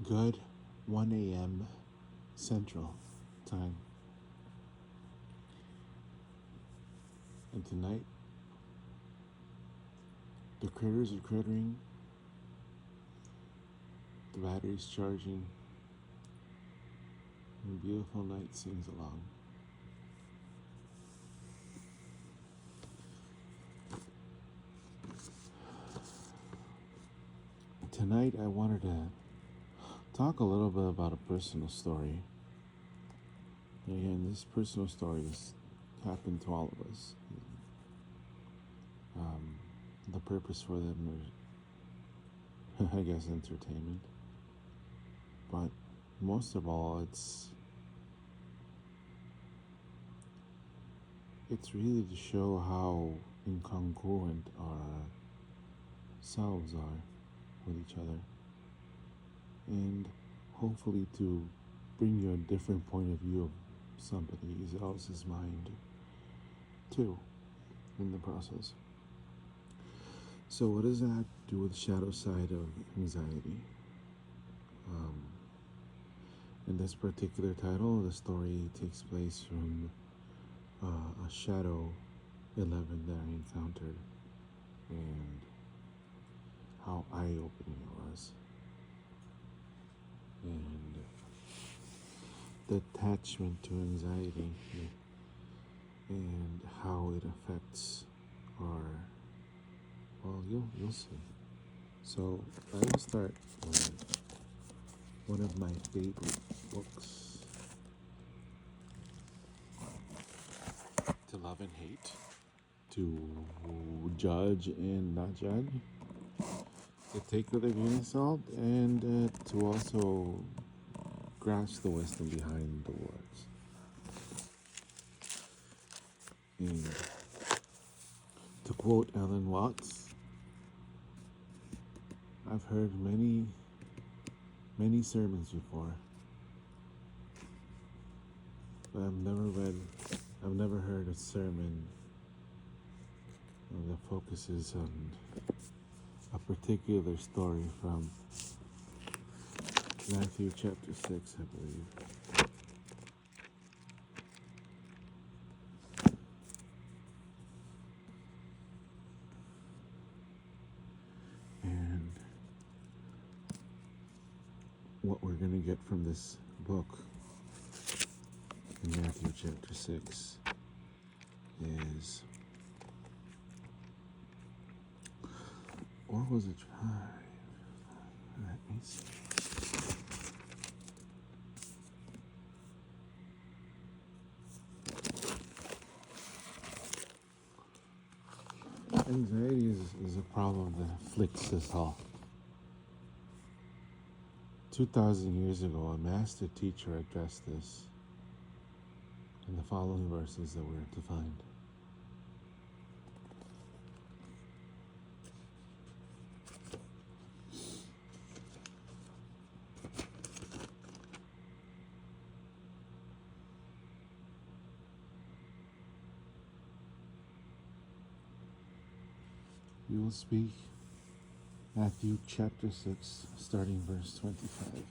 Good 1 a.m. Central Time. And tonight, the critters are crittering, the battery's charging, and beautiful night sings along. Tonight, I wanted to talk a little bit about a personal story. Again, this personal story has happened to all of us. The purpose for them is, I guess, entertainment. But most of all, it's really to show how incongruent our selves are with each other, and hopefully to bring you a different point of view of somebody else's mind too in the process. So what does that do with the shadow side of anxiety? In this particular title, the story takes place from a shadow 11 that I encountered, and how eye-opening it was, and the attachment to anxiety, and how it affects our, well, you'll see. So I will start with one of my favorite books, To Love and Hate, To Judge and Not Judge, to take with a grain of salt, and to also grasp the wisdom behind the words. And to quote Ellen Watts, I've heard many sermons before, but I've never heard a sermon that focuses on a particular story from Matthew chapter 6, I believe. And what we're going to get from this book in Matthew chapter 6 is, or was it 5? Let me see. Anxiety is a problem that afflicts us all. 2,000 years ago, a master teacher addressed this in the following verses that we're to find. We will speak Matthew chapter 6, starting verse 25.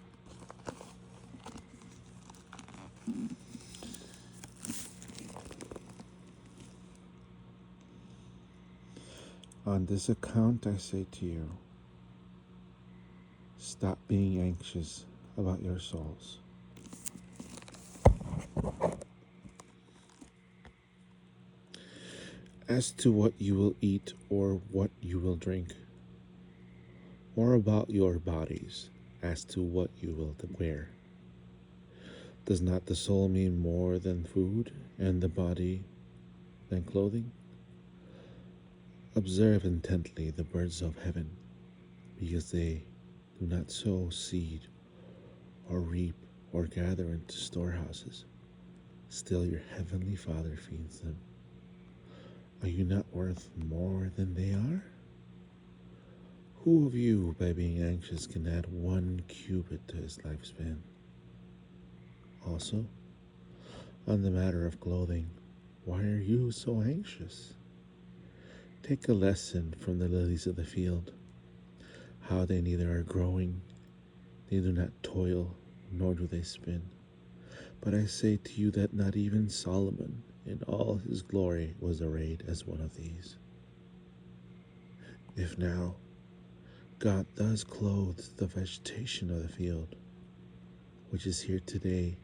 On this account I say to you, stop being anxious about your souls. As to what you will eat or what you will drink, or about your bodies, as to what you will wear. Does not the soul mean more than food, and the body than clothing? Observe intently the birds of heaven, because they do not sow seed, or reap, or gather into storehouses. Still your heavenly Father feeds them. Are you not worth more than they are? Who of you, by being anxious, can add 1 cubit to his lifespan? Also, on the matter of clothing, why are you so anxious? Take a lesson from the lilies of the field, how they neither are growing, They do not toil, nor do they spin. But I say to you that not even Solomon in all his glory was arrayed as one of these. If now God thus clothes the vegetation of the field, which is here today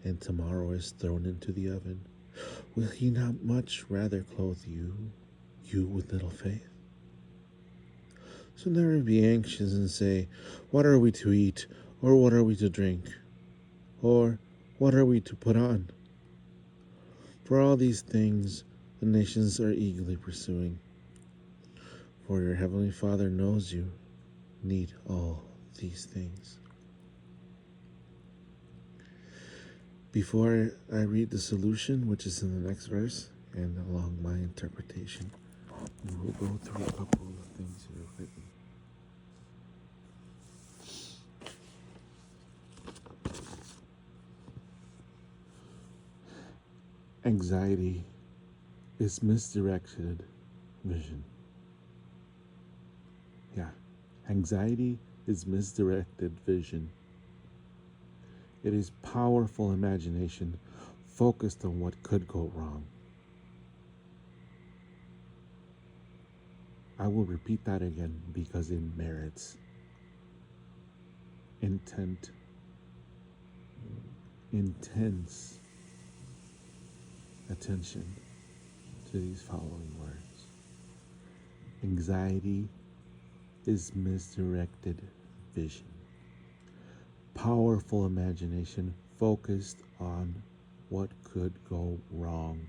and tomorrow is thrown into the oven, will he not much rather clothe you, you with little faith? So never be anxious and say, what are we to eat, or what are we to drink, or what are we to put on? For all these things the nations are eagerly pursuing. For your heavenly Father knows you need all these things. Before I read the solution, which is in the next verse, and along my interpretation, we will go through a couple of things here quickly. Anxiety is misdirected vision. Yeah, anxiety is misdirected vision. It is powerful imagination focused on what could go wrong. I will repeat that again because it merits intense attention to these following words. Anxiety is misdirected vision. Powerful imagination focused on what could go wrong.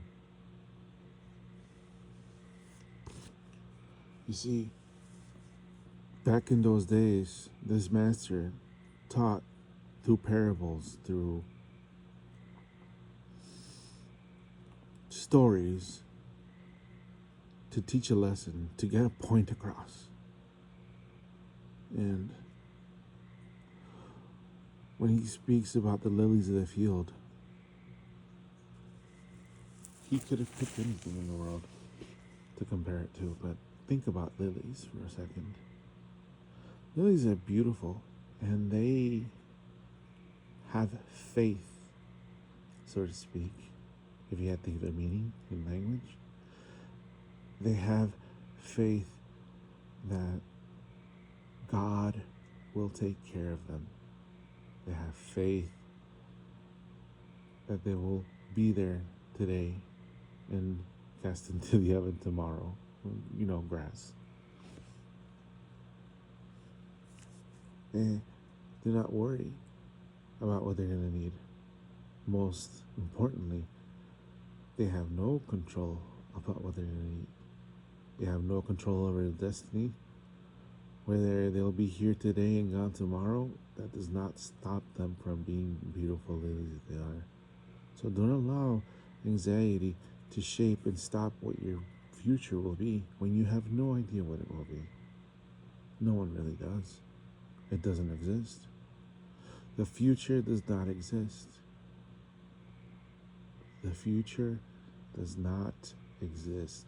You see, back in those days, this master taught through parables, through stories, to teach a lesson, to get a point across. And when he speaks about the lilies of the field, he could have picked anything in the world to compare it to, but think about lilies for a second. Lilies are beautiful, and they have faith, so to speak, if you had to give a meaning in language. They have faith that God will take care of them. They have faith that they will be there today and cast into the oven tomorrow. You know, grass. They do not worry about what they're going to need. Most importantly, they have no control about what they're going to eat. They have no control over their destiny. Whether they'll be here today and gone tomorrow, that does not stop them from being beautiful lilies that they are. So don't allow anxiety to shape and stop what your future will be when you have no idea what it will be. No one really does. It doesn't exist. The future does not exist. The future does not exist.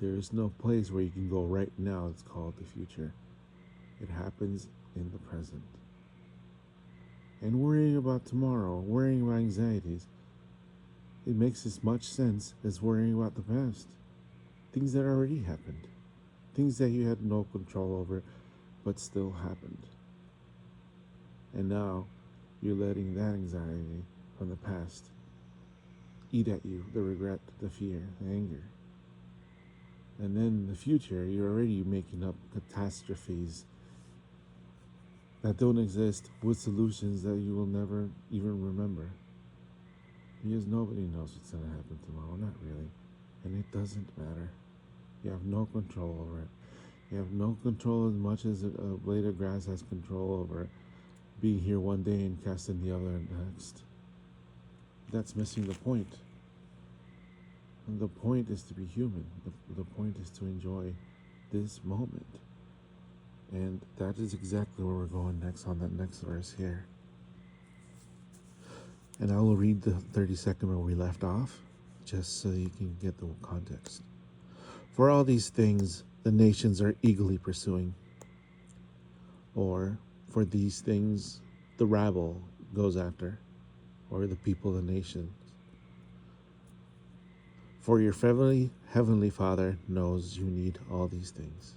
There is no place where you can go right now. It's called the future. It happens in the present. And worrying about tomorrow, worrying about anxieties, it makes as much sense as worrying about the past. Things that already happened. Things that you had no control over, but still happened. And now you're letting that anxiety from the past eat at you, the regret, the fear, the anger. And then in the future, you're already making up catastrophes that don't exist with solutions that you will never even remember. Because nobody knows what's going to happen tomorrow, not really. And it doesn't matter. You have no control over it. You have no control as much as a blade of grass has control over being here one day and casting the other next. That's missing the point. And the point is to be human. The point is to enjoy this moment. And that is exactly where we're going next on that next verse here. And I will read the 32nd where we left off, just so you can get the context. For all these things the nations are eagerly pursuing. Or, For these things the rabble goes after, or the people of the nations. For your heavenly Father knows you need all these things.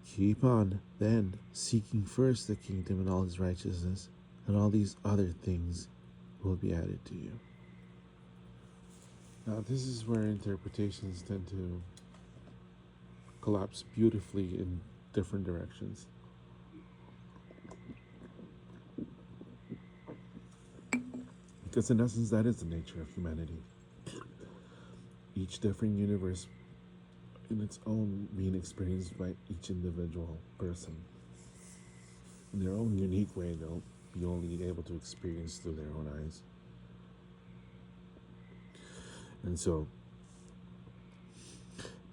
Keep on, then, seeking first the kingdom and all his righteousness, and all these other things will be added to you. Now, this is where interpretations tend to collapse beautifully in different directions. Because in essence, that is the nature of humanity. Each different universe in its own being experienced by each individual person. In their own unique way, they'll be only able to experience through their own eyes. And so,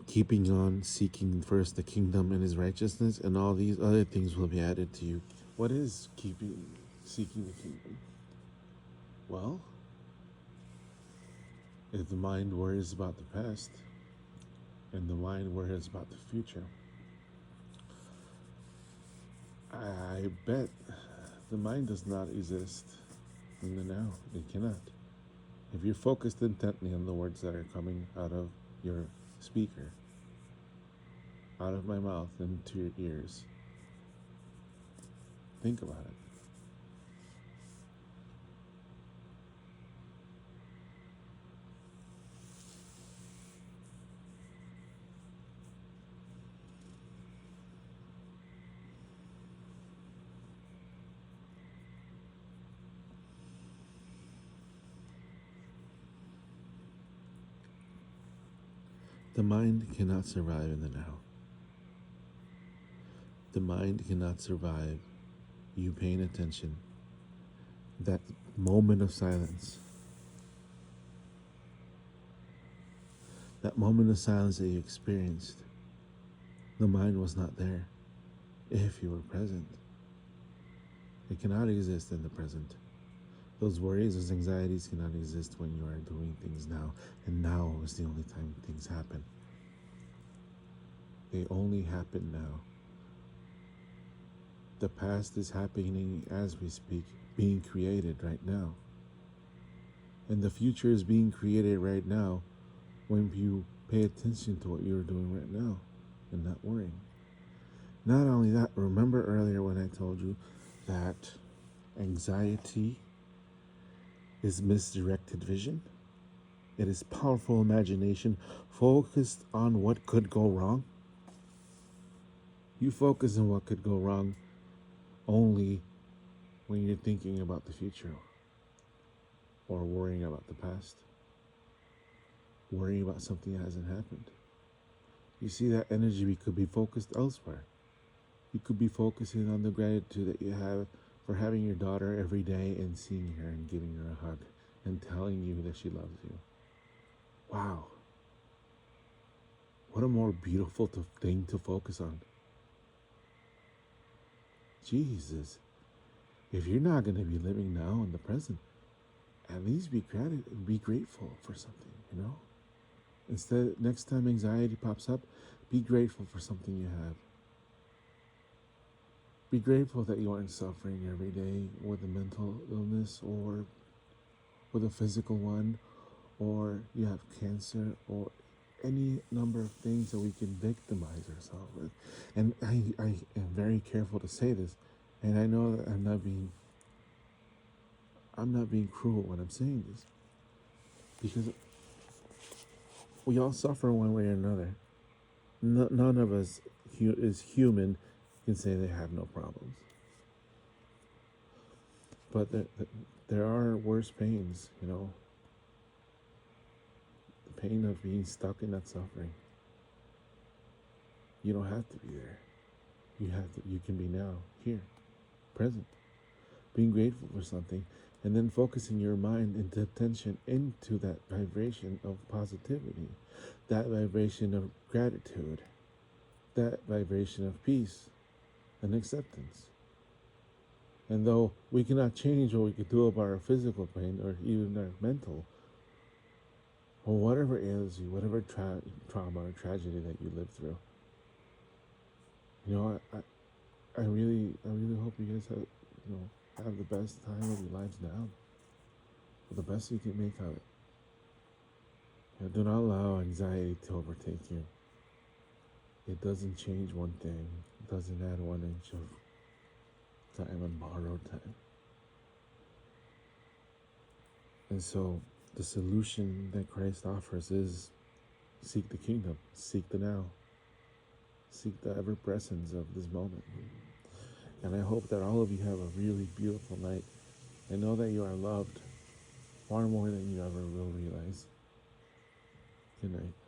keeping on seeking first the kingdom and his righteousness, and all these other things will be added to you. What is seeking the kingdom? Well, if the mind worries about the past and the mind worries about the future, I bet the mind does not exist in the now. It cannot. If you're focused intently on the words that are coming out of your speaker, out of my mouth into your ears, think about it. The mind cannot survive in the now. The mind cannot survive you paying attention. That moment of silence. That moment of silence that you experienced. The mind was not there if you were present. It cannot exist in the present. Those worries, those anxieties cannot exist when you are doing things now. And now is the only time things happen. They only happen now. The past is happening as we speak, being created right now. And the future is being created right now when you pay attention to what you're doing right now and not worrying. Not only that, remember earlier when I told you that anxiety is misdirected vision? It is powerful imagination focused on what could go wrong. You focus on what could go wrong only when you're thinking about the future or worrying about the past, worrying about something that hasn't happened. You see, that energy could be focused elsewhere. You could be focusing on the gratitude that you have for having your daughter every day and seeing her and giving her a hug and telling you that she loves you. Wow. What a more beautiful thing to focus on. Jesus. If you're not going to be living now in the present, at least be grateful for something, you know? Instead, next time anxiety pops up, be grateful for something you have. Be grateful that you aren't suffering every day with a mental illness or with a physical one, or you have cancer, or any number of things that we can victimize ourselves with. And I am very careful to say this, and I know that I'm not being cruel when I'm saying this, because we all suffer one way or another. None of us is human can say they have no problems. But there are worse pains, you know. The pain of being stuck in that suffering. You don't have to be there. You can be now, here, present, being grateful for something, and then focusing your mind and attention into that vibration of positivity, that vibration of gratitude, that vibration of peace and acceptance. And though we cannot change what we could do about our physical pain or even our mental, or whatever ails you, whatever trauma or tragedy that you live through, You know, I really hope you guys have the best time of your lives now, the best you can make of it. Do not allow anxiety to overtake you. It doesn't change one thing. It doesn't add 1 inch of time on borrowed time. And so the solution that Christ offers is seek the kingdom, seek the now, seek the ever presence of this moment. And I hope that all of you have a really beautiful night and know that you are loved far more than you ever will realize. Good night.